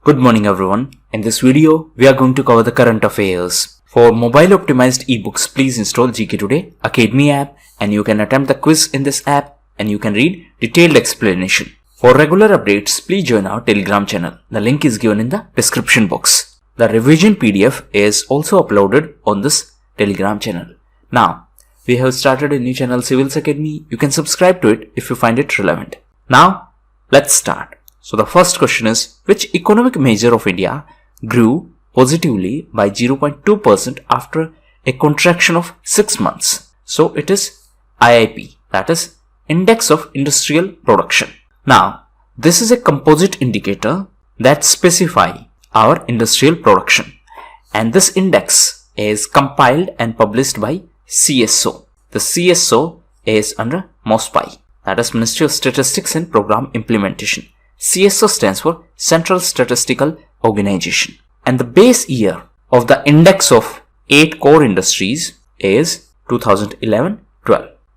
Good morning everyone. In this video, we are going to cover the current affairs. For mobile optimized ebooks, please install GKToday Academy app and you can attempt the quiz in this app and you can read detailed explanation. For regular updates, please join our Telegram channel. The link is given in the description box. The revision PDF is also uploaded on this Telegram channel. Now, we have started a new channel, Civils Academy. You can subscribe to it if you find it relevant. Now, let's start. So the first question is, which economic measure of India grew positively by 0.2% after a contraction of 6 months? So it is IIP, that is Index of Industrial Production. Now, this is a composite indicator that specifies our industrial production. And this index is compiled and published by CSO. The CSO is under MOSPI, that is Ministry of Statistics and Program Implementation. CSO stands for Central Statistical Organization. And the base year of the index of 8 core industries is 2011-12.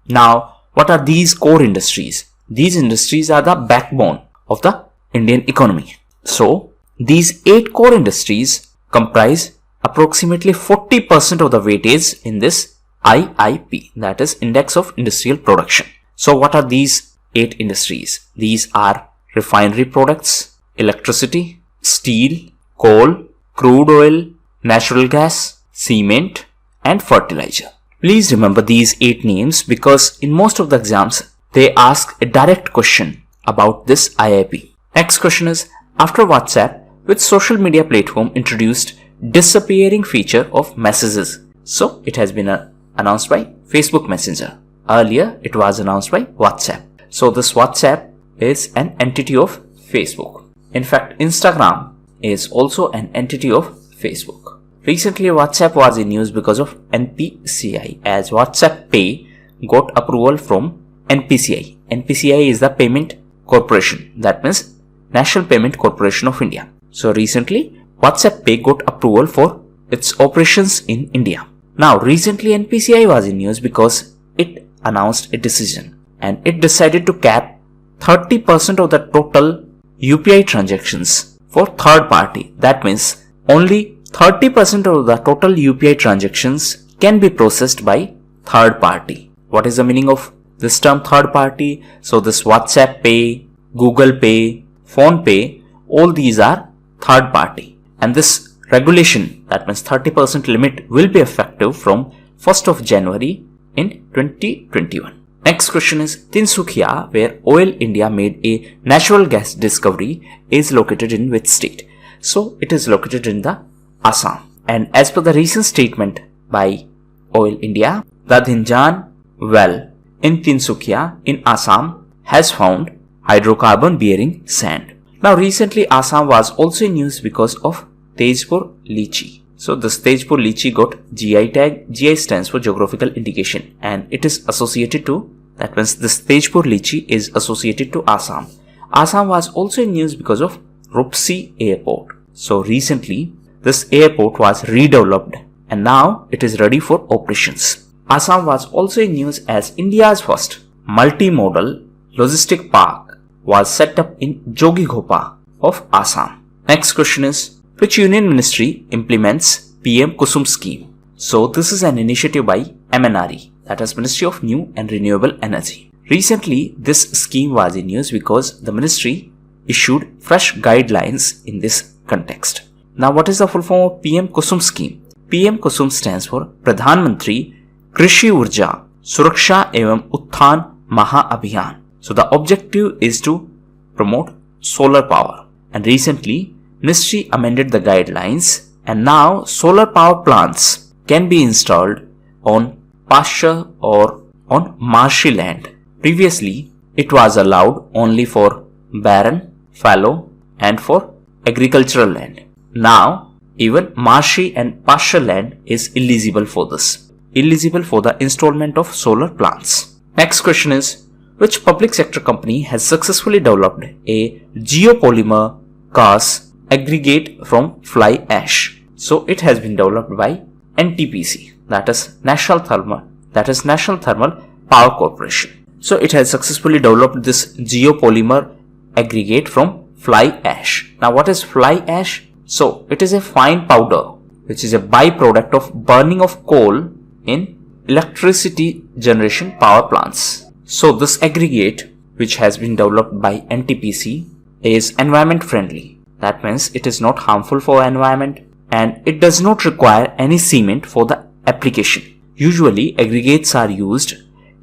Now, what are these core industries? These industries are the backbone of the Indian economy. So, these 8 core industries comprise approximately 40% of the weightage in this IIP, that is Index of Industrial Production. So, what are these 8 industries? These are refinery products, electricity, steel, coal, crude oil, natural gas, cement, and fertilizer. Please remember these 8 names because in most of the exams, they ask a direct question about this IIP. Next question is, after WhatsApp, which social media platform introduced disappearing feature of messages? So, it has been announced by Facebook Messenger. Earlier, it was announced by WhatsApp. So, this WhatsApp is an entity of Facebook. In fact, Instagram is also an entity of Facebook. Recently, WhatsApp was in news because of NPCI, as WhatsApp Pay got approval from NPCI. NPCI is the Payment Corporation, that means National Payment Corporation of India. So recently, WhatsApp Pay got approval for its operations in India. Now, recently NPCI was in news because it announced a decision and it decided to cap 30% of the total UPI transactions for third party. That means only 30% of the total UPI transactions can be processed by third party. What is the meaning of this term third party? So this WhatsApp Pay, Google Pay, Phone Pay, all these are third party. And this regulation, that means 30% limit, will be effective from 1st of January in 2021. Next question is, Tinsukhia, where Oil India made a natural gas discovery, is located in which state? So, it is located in the Assam. And as per the recent statement by Oil India, the Dhinjan well in Tinsukhia in Assam has found hydrocarbon bearing sand. Now, recently Assam was also in news because of Tejpur Lychee. So, this Tejpur Lychee got GI tag. GI stands for Geographical Indication and it is associated to, that means this Tejpur Lychee is associated to Assam. Assam was also in news because of Rupsi Airport. So, recently this airport was redeveloped and now it is ready for operations. Assam was also in news as India's first multimodal logistic park was set up in Jogighopa of Assam. Next question is, which union ministry implements PMKUSUM scheme? So this is an initiative by MNRE, that is Ministry of New and Renewable Energy. Recently, this scheme was in news because the ministry issued fresh guidelines in this context. Now, what is the full form of PMKUSUM scheme? PMKUSUM stands for Pradhan Mantri Krishi Urja Suraksha Evam Utthan Maha Abhiyan. So the objective is to promote solar power. And recently, Ministry amended the guidelines and now solar power plants can be installed on pasture or on marshy land. Previously, it was allowed only for barren, fallow and for agricultural land. Now, even marshy and pasture land is eligible for this. Eligible for the installment of solar plants. Next question is, which public sector company has successfully developed a Geopolymer cast aggregate from fly ash? So it has been developed by NTPC, that is National Thermal Power Corporation. So it has successfully developed this geopolymer aggregate from fly ash. Now what is fly ash? So it is a fine powder which is a byproduct of burning of coal in electricity generation power plants. So this aggregate, which has been developed by NTPC, is environment friendly. That means it is not harmful for environment and it does not require any cement for the application. Usually aggregates are used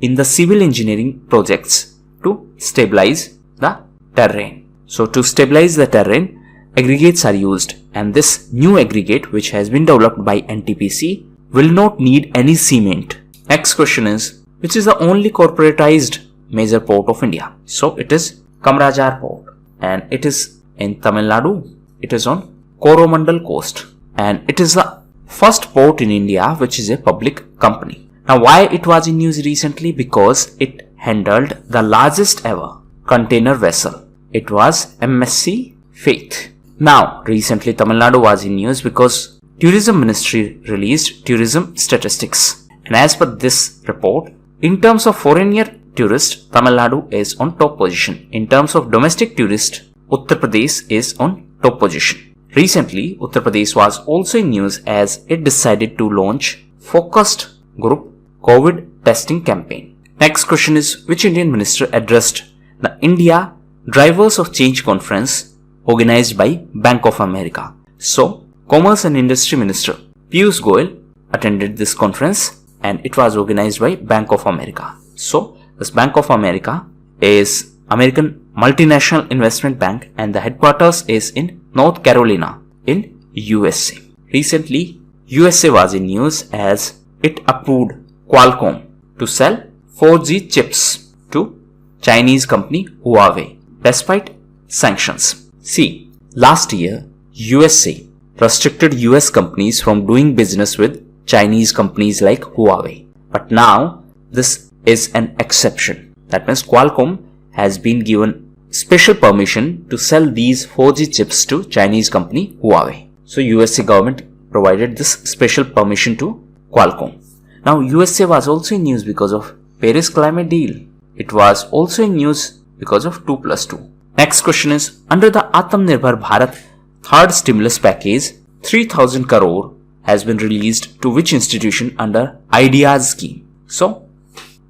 in the civil engineering projects to stabilize the terrain. So to stabilize the terrain, aggregates are used, and this new aggregate which has been developed by NTPC will not need any cement. Next question is, which is the only corporatized major port of India? So it is Kamarajar Port, and it is in Tamil Nadu. It is on Coromandel coast, and it is the first port in India which is a public company. Now why it was in news recently? Because it handled the largest ever container vessel. It was MSC Faith. Now recently Tamil Nadu was in news because Tourism Ministry released tourism statistics, and as per this report, in terms of foreigner tourists, Tamil Nadu is on top position. In terms of domestic tourists, Uttar Pradesh is on top position. Recently, Uttar Pradesh was also in news as it decided to launch focused group COVID testing campaign. Next question is, which Indian minister addressed the India Drivers of Change conference organized by Bank of America? So, Commerce and Industry Minister Piyush Goyal attended this conference, and it was organized by Bank of America. So, this Bank of America is American multinational investment bank, and the headquarters is in North Carolina in USA. Recently, USA was in news as it approved Qualcomm to sell 4G chips to Chinese company Huawei despite sanctions. See, last year USA restricted US companies from doing business with Chinese companies like Huawei. But now this is an exception. That means Qualcomm has been given special permission to sell these 4G chips to Chinese company Huawei. So USA government provided this special permission to Qualcomm. Now USA was also in news because of Paris climate deal. It was also in news because of 2+2. Next question is, under the Atmanirbhar Bharat third stimulus package, 3,000 crore has been released to which institution under IDEAS scheme? So,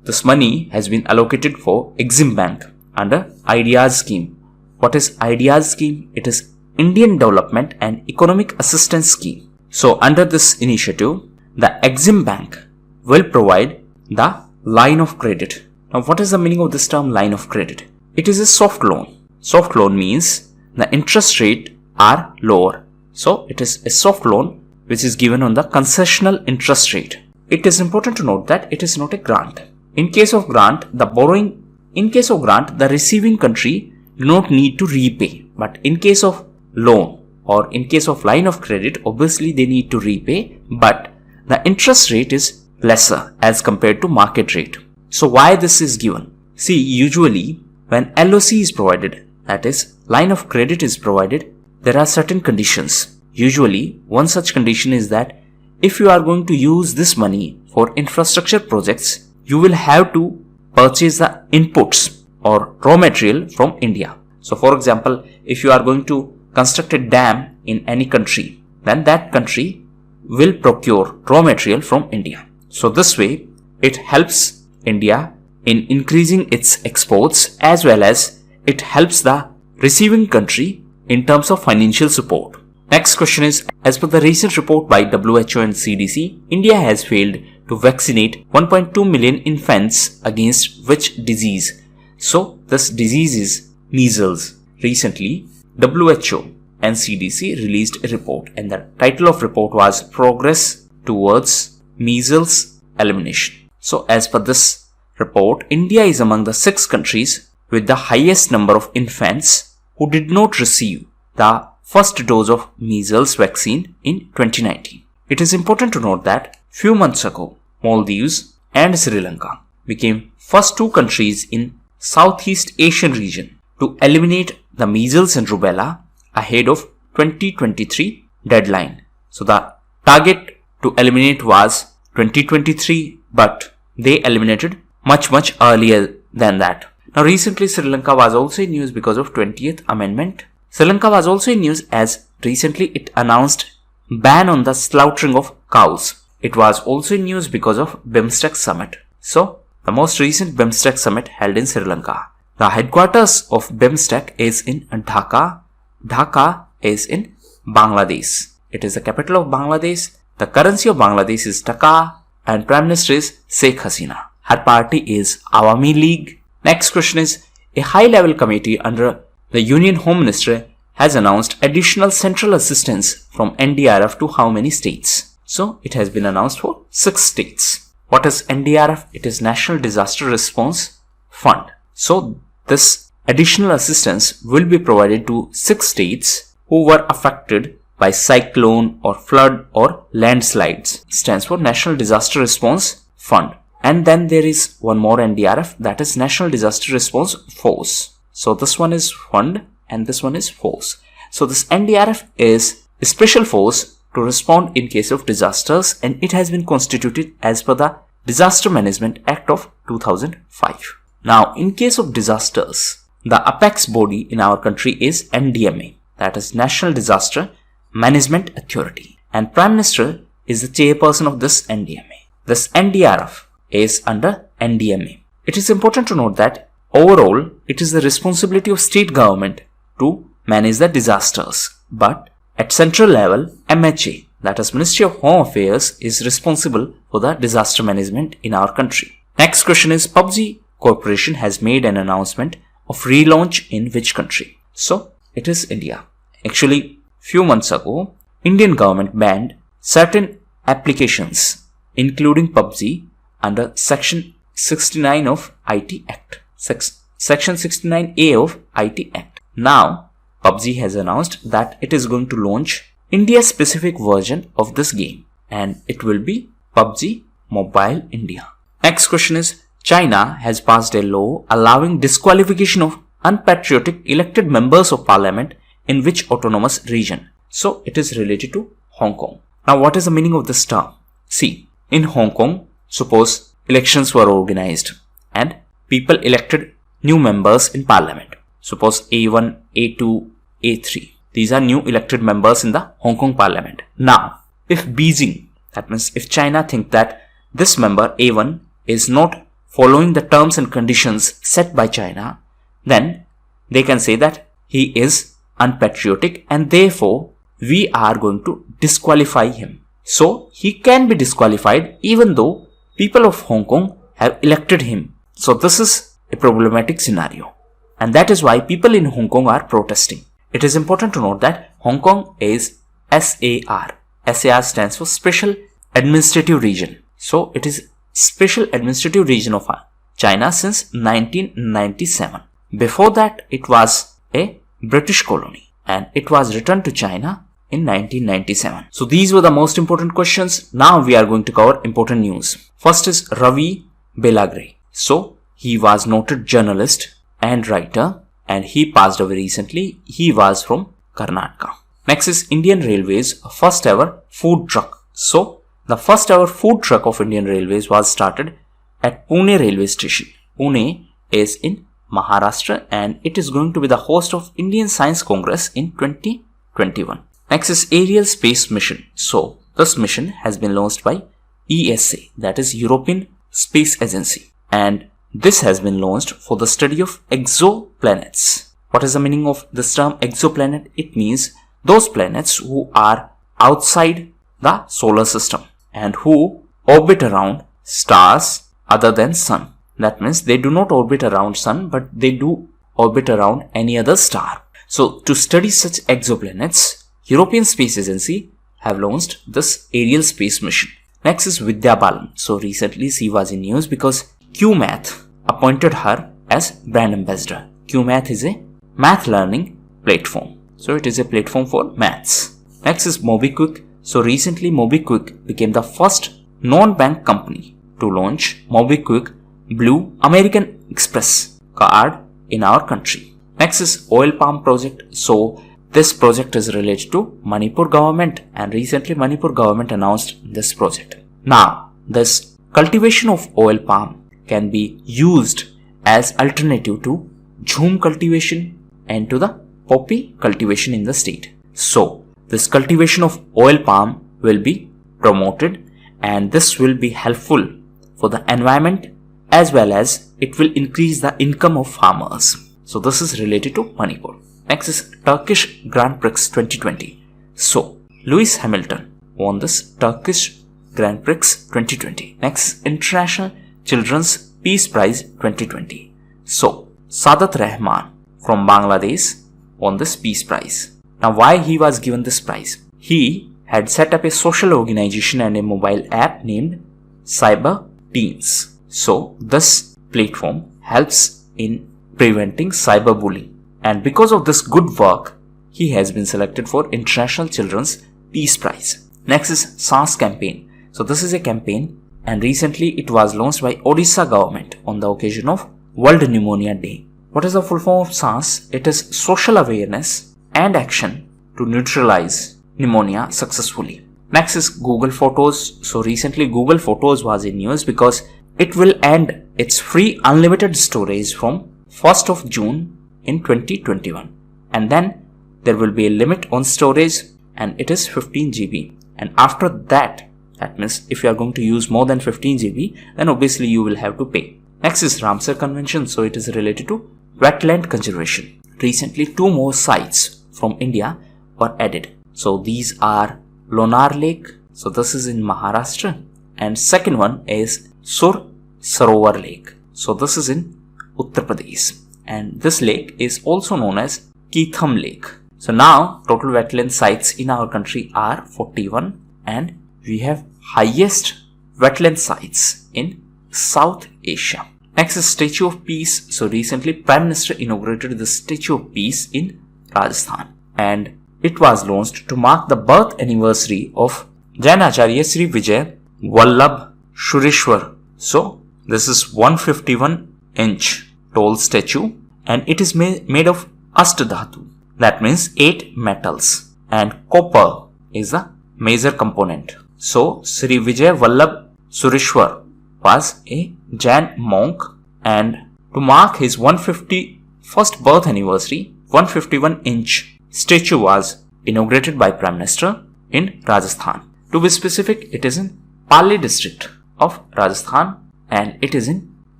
this money has been allocated for Exim Bank under IDEAS scheme. What is IDEAS scheme? It is Indian Development and Economic Assistance Scheme. So, under this initiative, the Exim Bank will provide the line of credit. Now, what is the meaning of this term line of credit? It is a soft loan. Soft loan means the interest rate are lower. So it is a soft loan which is given on the concessional interest rate. It is important to note that it is not a grant. In case of grant, the receiving country do not need to repay. But in case of loan or in case of line of credit, obviously they need to repay, but the interest rate is lesser as compared to market rate. So why this is given? See, usually when LOC is provided, that is, line of credit is provided, there are certain conditions. Usually, one such condition is that if you are going to use this money for infrastructure projects, you will have to purchase the inputs or raw material from India. So, for example, if you are going to construct a dam in any country, then that country will procure raw material from India. So, this way, it helps India in increasing its exports as well as it helps the receiving country in terms of financial support. Next question is, as per the recent report by WHO and CDC, India has failed to vaccinate 1.2 million infants against which disease? So this disease is measles. Recently, WHO and CDC released a report, and the title of report was Progress Towards Measles Elimination. So as per this report, India is among the 6 countries with the highest number of infants who did not receive the first dose of measles vaccine in 2019. It is important to note that few months ago, Maldives and Sri Lanka became first 2 countries in Southeast Asian region to eliminate the measles and rubella ahead of 2023 deadline. So the target to eliminate was 2023, but they eliminated much earlier than that. Now recently Sri Lanka was also in news because of 20th Amendment Sri Lanka was also in news as recently it announced ban on the slaughtering of cows. It was also in news because of BIMSTEC summit. So, the most recent BIMSTEC summit held in Sri Lanka. The headquarters of BIMSTEC is in Dhaka. Dhaka is in Bangladesh. It is the capital of Bangladesh. The currency of Bangladesh is Taka and Prime Minister is Sheikh Hasina. Her party is Awami League. Next question is, a high-level committee under the Union Home Ministry has announced additional central assistance from NDRF to how many states? So, it has been announced for 6 states. What is NDRF? It is National Disaster Response Fund. So, this additional assistance will be provided to 6 states who were affected by cyclone or flood or landslides. It stands for National Disaster Response Fund. And then there is one more NDRF, that is National Disaster Response Force. So, this one is fund and this one is force. So, this NDRF is a special force to respond in case of disasters, and it has been constituted as per the Disaster Management Act of 2005. Now, in case of disasters, the apex body in our country is NDMA, that is National Disaster Management Authority, and Prime Minister is the chairperson of this NDMA. This NDRF is under NDMA. It is important to note that overall, it is the responsibility of state government to manage the disasters, but at central level, MHA, that is Ministry of Home Affairs, is responsible for the disaster management in our country. Next question is, PUBG Corporation has made an announcement of relaunch in which country? So, it is India. Actually, few months ago, Indian government banned certain applications, including PUBG, under Section 69 of IT Act. Section 69A of IT Act. Now, PUBG has announced that it is going to launch India-specific version of this game, and it will be PUBG Mobile India. Next question is, China has passed a law allowing disqualification of unpatriotic elected members of parliament in which autonomous region? So, it is related to Hong Kong. Now, what is the meaning of this term? See, in Hong Kong, suppose elections were organized and people elected new members in parliament. Suppose A1, A2, A3. These are new elected members in the Hong Kong parliament. Now, if Beijing, that means if China think that this member A1 is not following the terms and conditions set by China, then they can say that he is unpatriotic and therefore we are going to disqualify him. So, he can be disqualified even though people of Hong Kong have elected him. So, this is a problematic scenario. And that is why people in Hong Kong are protesting. It is important to note that Hong Kong is SAR. SAR stands for Special Administrative Region. So, it is Special Administrative Region of China since 1997. Before that, it was a British colony and it was returned to China in 1997. So, these were the most important questions. Now, we are going to cover important news. First is Ravi Belagre. So, he was noted journalist and writer, and he passed away recently. He was from Karnataka. Next is Indian Railways first ever food truck. So, the first ever food truck of Indian Railways was started at Pune railway station. Pune is in Maharashtra and it is going to be the host of Indian Science Congress in 2021. Next is Aerial Space Mission. So, this mission has been launched by ESA, that is European Space Agency, and this has been launched for the study of exoplanets. What is the meaning of this term exoplanet? It means those planets who are outside the solar system and who orbit around stars other than sun. That means they do not orbit around sun, but they do orbit around any other star. So, to study such exoplanets, European Space Agency have launched this aerial space mission. Next is Vidya Balan. So, recently she was in news because QMath appointed her as brand ambassador. QMath is a math learning platform. So, it is a platform for maths. Next is MobiKwik. So, recently MobiKwik became the first non-bank company to launch MobiKwik Blue American Express card in our country. Next is Oil Palm Project. So, this project is related to Manipur government and recently Manipur government announced this project. Now, this cultivation of oil palm can be used as alternative to jhum cultivation and to the poppy cultivation in the state. So this cultivation of oil palm will be promoted, and this will be helpful for the environment as well as it will increase the income of farmers. So this is related to Manipur. Next is Turkish Grand Prix 2020. So Lewis Hamilton won this Turkish Grand Prix 2020. Next, International Children's Peace Prize 2020. So Sadat Rahman from Bangladesh won this Peace Prize. Now why he was given this prize? He had set up a social organization and a mobile app named Cyber Teens. So this platform helps in preventing cyberbullying, and because of this good work, he has been selected for International Children's Peace Prize. Next is SARS campaign. So this is a campaign, and recently it was launched by Odisha government on the occasion of World Pneumonia Day. What is the full form of SARS? It is social awareness and action to neutralize pneumonia successfully. Next is Google Photos. So recently Google Photos was in news because it will end its free unlimited storage from 1st of June in 2021, and then there will be a limit on storage, and it is 15 GB, and after that means if you are going to use more than 15 GB, then obviously you will have to pay. Next is Ramsar Convention. So it is related to wetland conservation. Recently 2 more sites from India were added. So these are Lonar Lake, so this is in Maharashtra, and second one is Sur Sarovar Lake, so this is in Uttar Pradesh, and this lake is also known as Keetham Lake. So now total wetland sites in our country are 41, and we have highest wetland sites in South Asia. Next is Statue of Peace. So recently Prime Minister inaugurated the Statue of Peace in Rajasthan, and it was launched to mark the birth anniversary of Jainacharya Sri Vijay Vallabh Shureshwar. So this is 151-inch tall statue, and it is made of Ashtadhatu. That means 8 metals, and copper is a major component. So Sri Vijay Vallabh Shureshwar was a Jain monk, and to mark his 151st birth anniversary, 151-inch statue was inaugurated by Prime Minister in Rajasthan. To be specific, it is in Pali district of Rajasthan, and it is in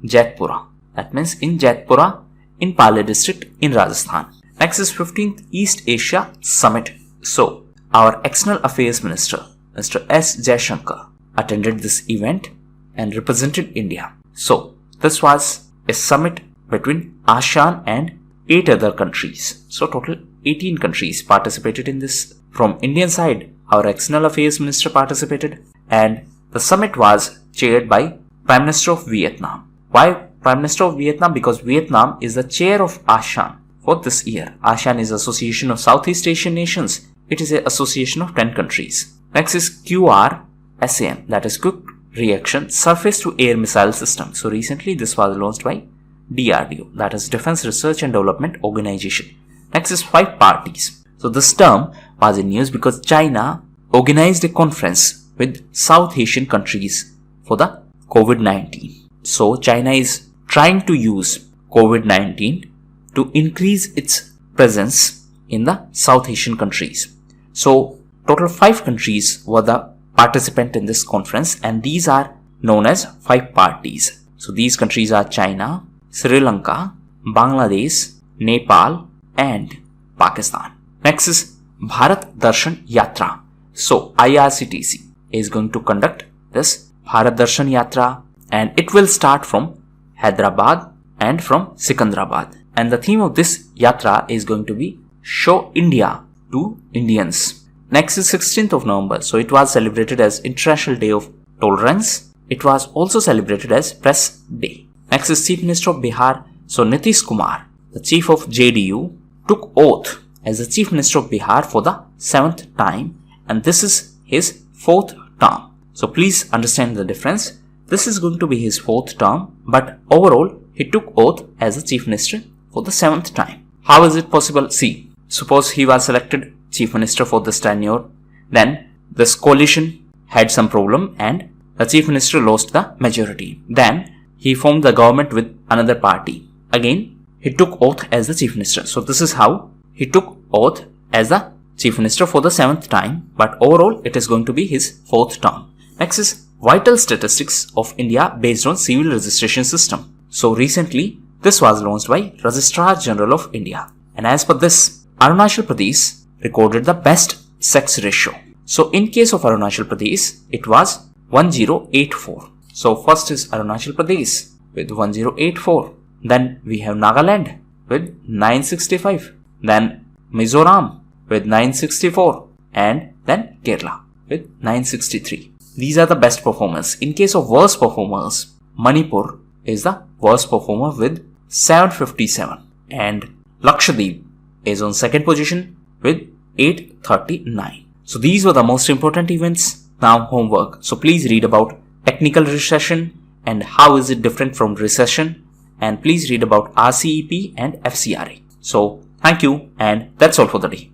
Jaitpura. That means in Jaitpura in Pali district in Rajasthan. Next is 15th East Asia Summit. So our External Affairs Minister, Mr. S. Jaishankar, attended this event and represented India. So this was a summit between ASEAN and 8 other countries. So total 18 countries participated in this. From Indian side, our External Affairs Minister participated, and the summit was chaired by Prime Minister of Vietnam. Why Prime Minister of Vietnam? Because Vietnam is the chair of ASEAN for this year. ASEAN is Association of Southeast Asian Nations. It is an association of 10 countries. Next is QRSAM, that is Quick Reaction Surface to Air Missile System. So recently this was launched by DRDO, that is Defense Research and Development Organization. Next is 5 parties. So this term was in news because China organized a conference with South Asian countries for the COVID-19. So China is trying to use COVID-19 to increase its presence in the South Asian countries. So total 5 countries were the participant in this conference, and these are known as 5 parties. So these countries are China, Sri Lanka, Bangladesh, Nepal, and Pakistan. Next is Bharat Darshan Yatra. So IRCTC is going to conduct this Bharat Darshan Yatra, and it will start from Hyderabad and from Sikandrabad. And the theme of this yatra is going to be Show India to Indians. Next is 16th of November. So it was celebrated as International Day of Tolerance. It was also celebrated as Press Day. Next is Chief Minister of Bihar. So Nitish Kumar, the chief of JDU, took oath as the Chief Minister of Bihar for the 7th time, and this is his 4th term. So please understand the difference. This is going to be his 4th term, but overall he took oath as the Chief Minister for the 7th time. How is it possible? See, suppose he was selected Chief Minister for this tenure, then this coalition had some problem and the Chief Minister lost the majority. Then he formed the government with another party. Again, he took oath as the Chief Minister. So this is how he took oath as the Chief Minister for the 7th time, but overall it is going to be his 4th term. Next is Vital Statistics of India based on Civil Registration System. So recently, this was launched by Registrar General of India. And as per this, Arunachal Pradesh recorded the best sex ratio. So in case of Arunachal Pradesh, it was 1084. So first is Arunachal Pradesh with 1084. Then we have Nagaland with 965. Then Mizoram with 964. And then Kerala with 963. These are the best performers. In case of worst performers, Manipur is the worst performer with 757. And Lakshadweep is on second position with 839. So these were the most important events. Now homework. So please read about technical recession and how is it different from recession. And please read about RCEP and FCRA. So thank you, and that's all for the day.